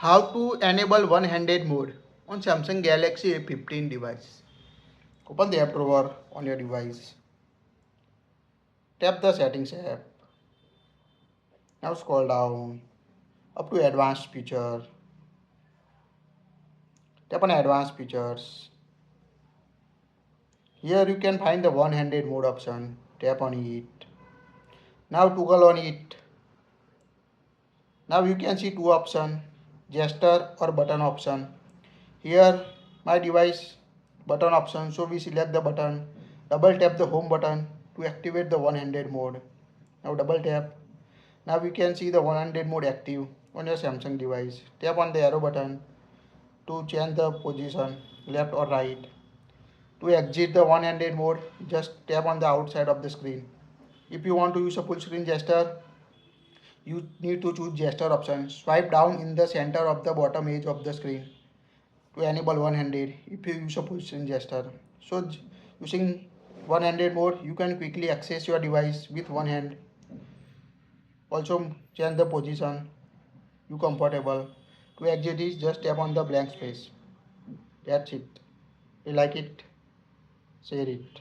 How to enable one-handed mode on Samsung Galaxy A15 device. Open the app drawer on your device. Tap the settings app. Now scroll down up to advanced feature. Tap on advanced features. Here you can find the one-handed mode option. Tap on it. Now toggle on it. Now you can see two options, gesture or button option. Here my device button option, so we select the button, double tap the home button to activate the one-handed mode. Now double tap. Now we can see the one-handed mode active on your Samsung device. Tap on the arrow button to change the position left or right. To exit the one-handed mode, just tap on the outside of the screen. If you want to use a full screen gesture, you need to choose gesture option. Swipe down in the center of the bottom edge of the screen to enable one-handed if you use a full screen gesture. So using one-handed mode, you can quickly access your device with one hand. Also change the position you comfortable. To exit is just tap on the blank space. That's it. If you like it, share it.